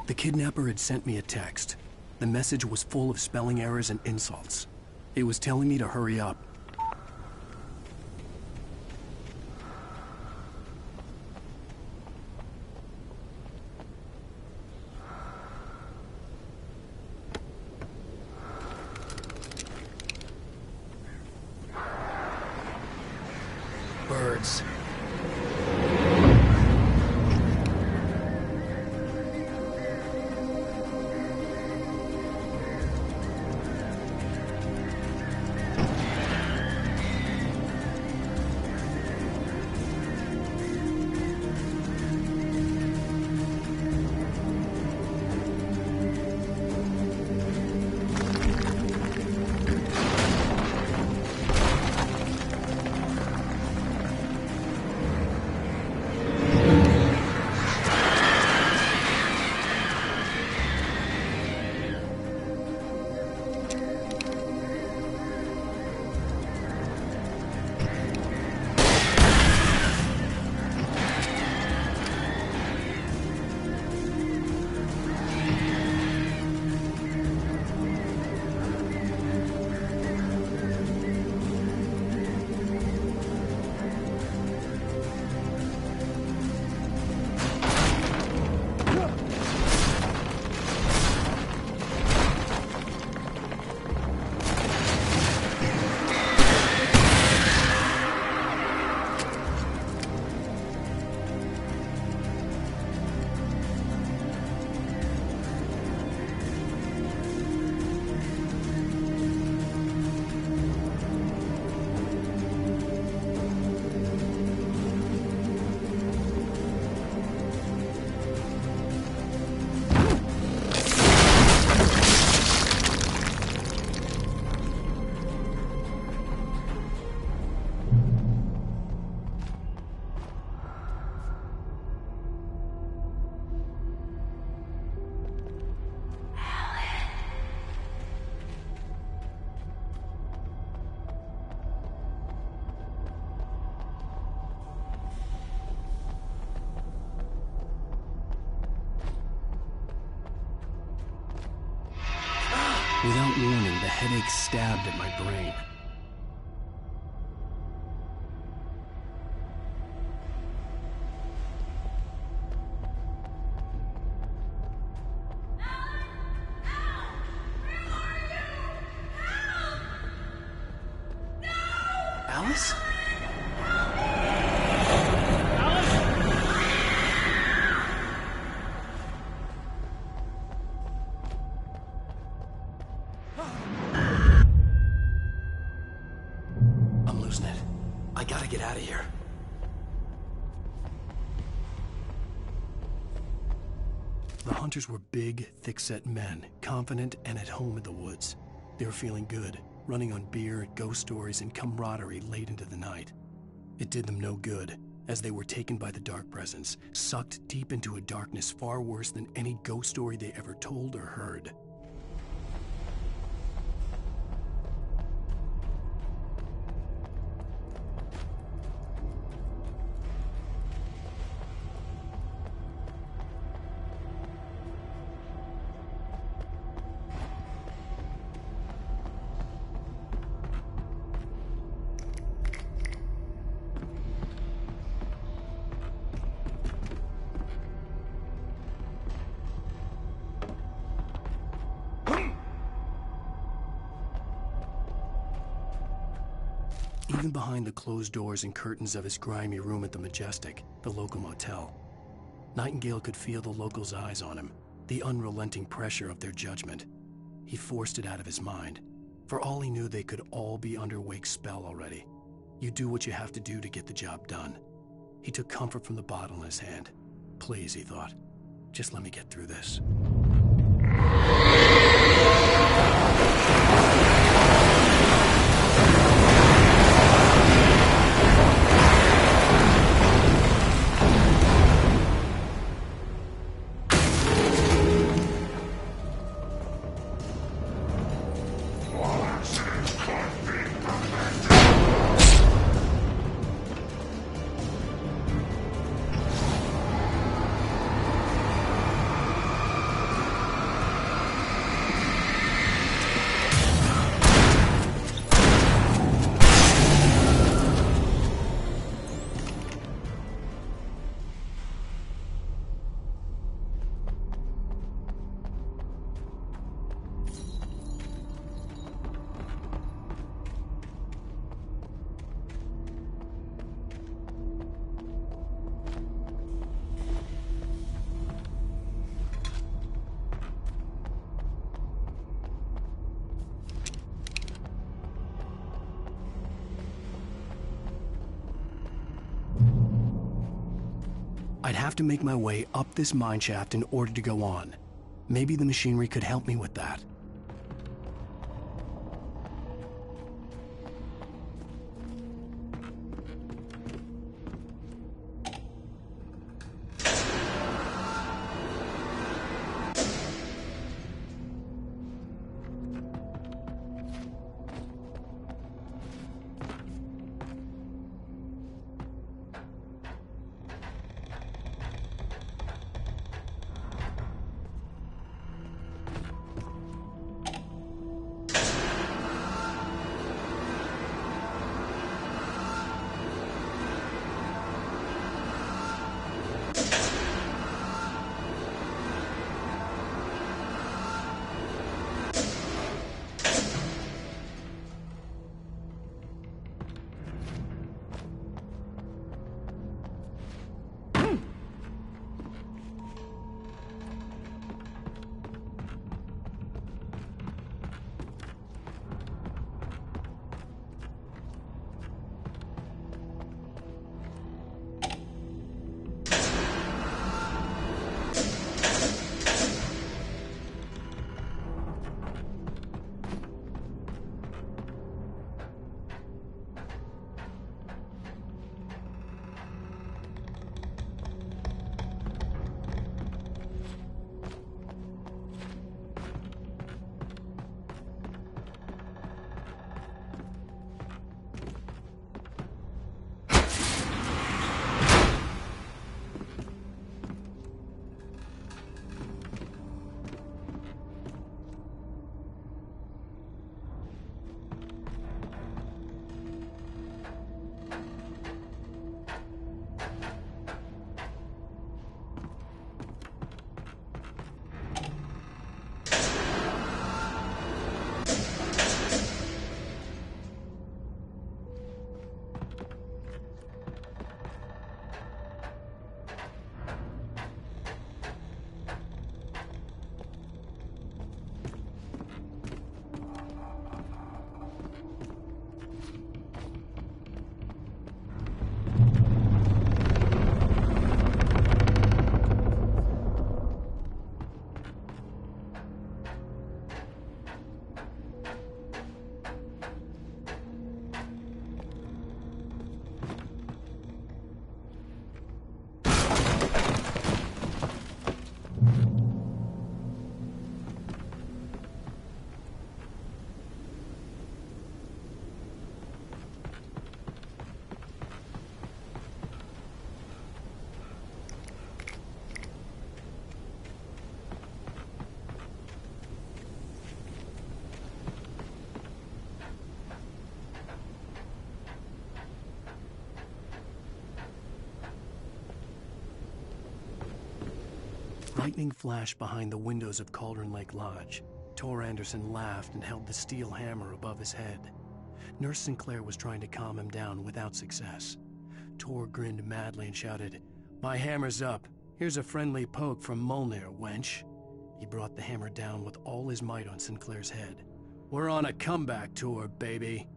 The kidnapper had sent me a text. The message was full of spelling errors and insults. It was telling me to hurry up. Birds. Without warning, the headache stabbed at my brain. Alice? I'm losing it. I gotta get out of here. The hunters were big, thick-set men, confident and at home in the woods. They were feeling good, running on beer, ghost stories, and camaraderie late into the night. It did them no good, as they were taken by the dark presence, sucked deep into a darkness far worse than any ghost story they ever told or heard. Even behind the closed doors and curtains of his grimy room at the Majestic, the local motel, Nightingale could feel the locals' eyes on him, the unrelenting pressure of their judgment. He forced it out of his mind. For all he knew, they could all be under Wake's spell already. You do what you have to do to get the job done. He took comfort from the bottle in his hand. Please, he thought, just let me get through this. I'd have to make my way up this mine shaft in order to go on. Maybe the machinery could help me with that. Lightning flashed behind the windows of Cauldron Lake Lodge. Tor Anderson laughed and held the steel hammer above his head. Nurse Sinclair was trying to calm him down without success. Tor grinned madly and shouted, "My hammer's up. Here's a friendly poke from Molnir, wench." He brought the hammer down with all his might on Sinclair's head. "We're on a comeback tour, baby."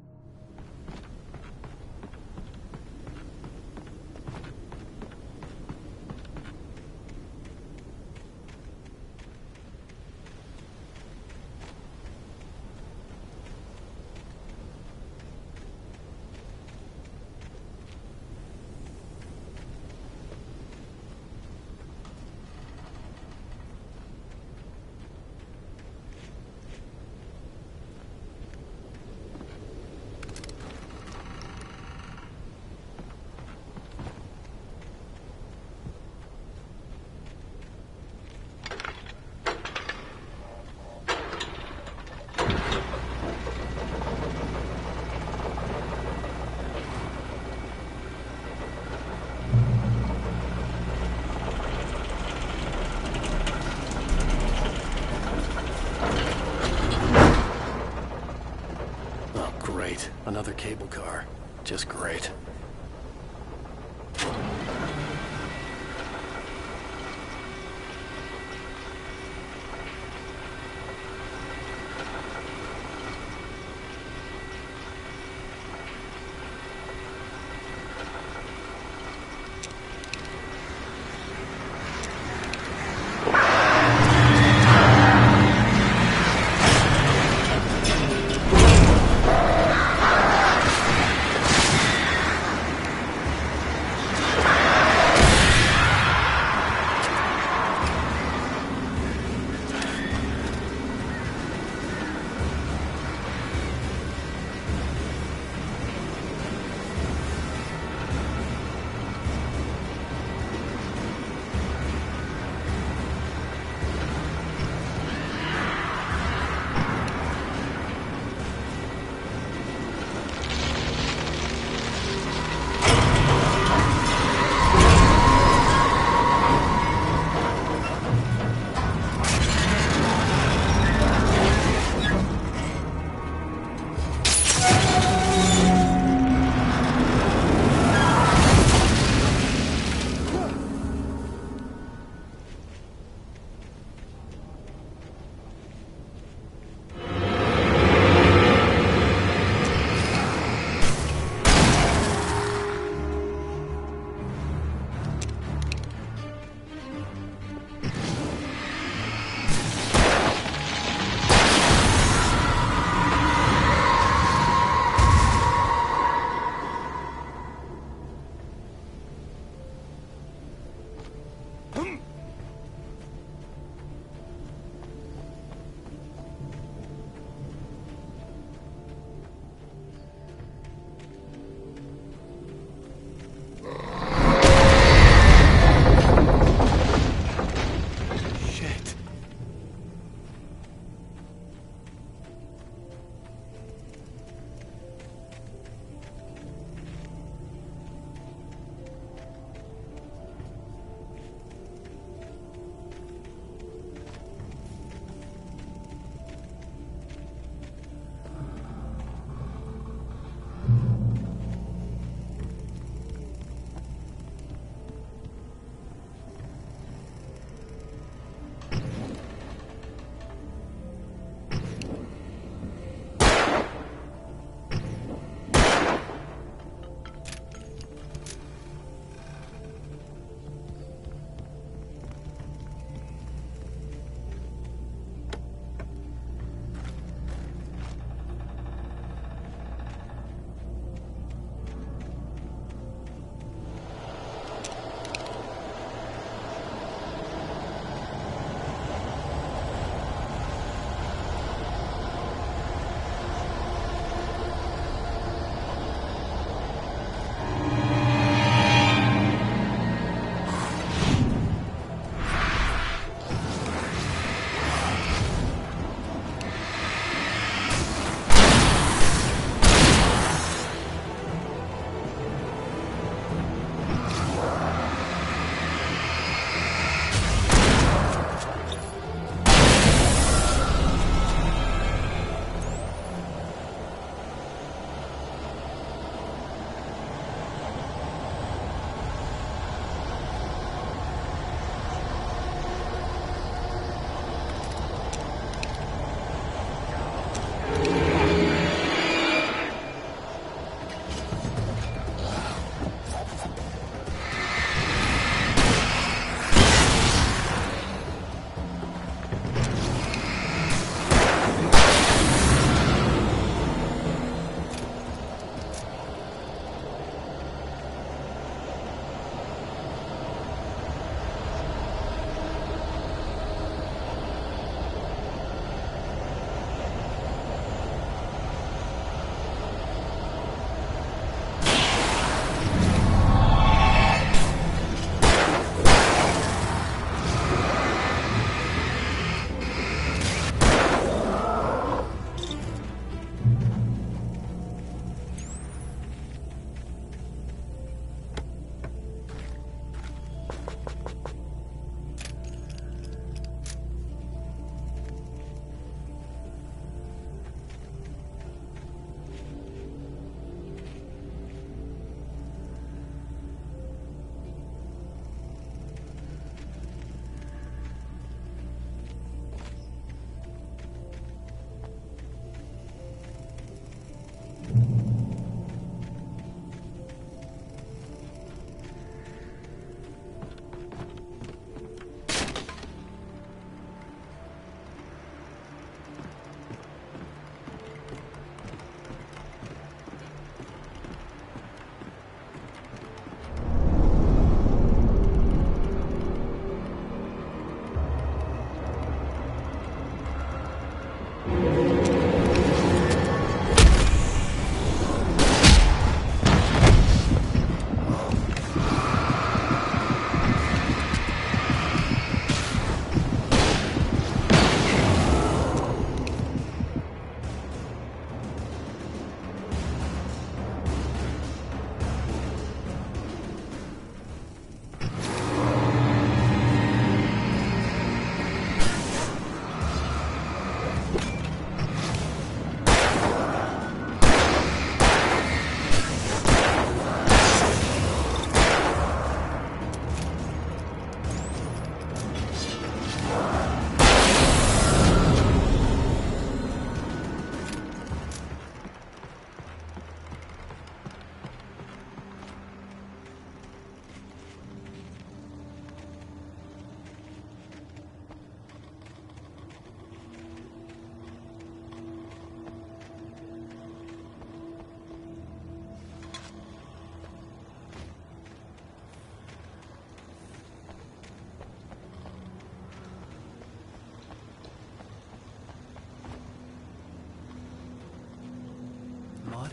Great. Another cable car. Just great.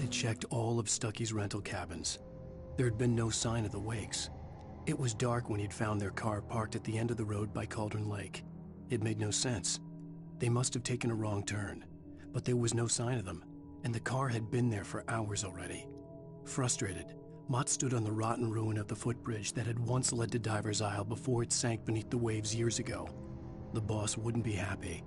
had checked all of Stucky's rental cabins. There had been no sign of the Wakes. It was dark when he'd found their car parked at the end of the road by Cauldron Lake. It made no sense. They must have taken a wrong turn, but there was no sign of them, and the car had been there for hours already. Frustrated, Mott stood on the rotten ruin of the footbridge that had once led to Diver's Isle before it sank beneath the waves years ago. The boss wouldn't be happy.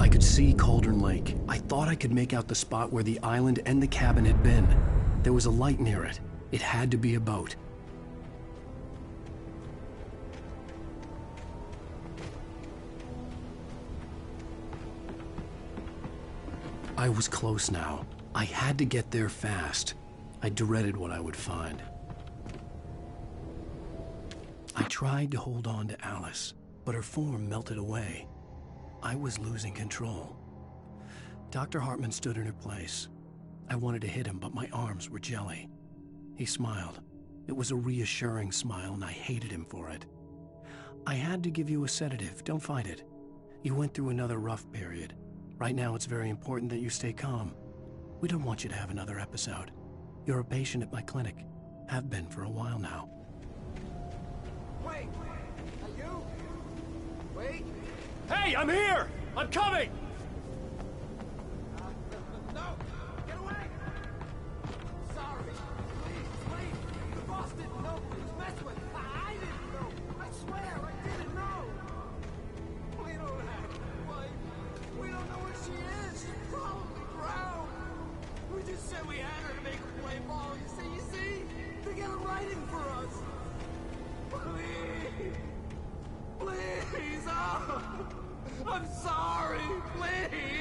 I could see Cauldron Lake. I thought I could make out the spot where the island and the cabin had been. There was a light near it. It had to be a boat. I was close now. I had to get there fast. I dreaded what I would find. I tried to hold on to Alice, but her form melted away. I was losing control. Dr. Hartman stood in her place. I wanted to hit him, but my arms were jelly. He smiled. It was a reassuring smile, and I hated him for it. I had to give you a sedative. Don't fight it. You went through another rough period. Right now, it's very important that you stay calm. We don't want you to have another episode. You're a patient at my clinic. Have been for a while now. Wait! Are you? Wait! Hey, I'm here! I'm coming! No! Get away! Sorry. Please. The boss didn't know what he was messing with. I didn't know. I swear, I didn't know. We don't have a wife. We don't know where she is. She's probably drowned. We just said we had her to make her play ball. You see? To get a writing for us. Please. Oh. I'm sorry. Please.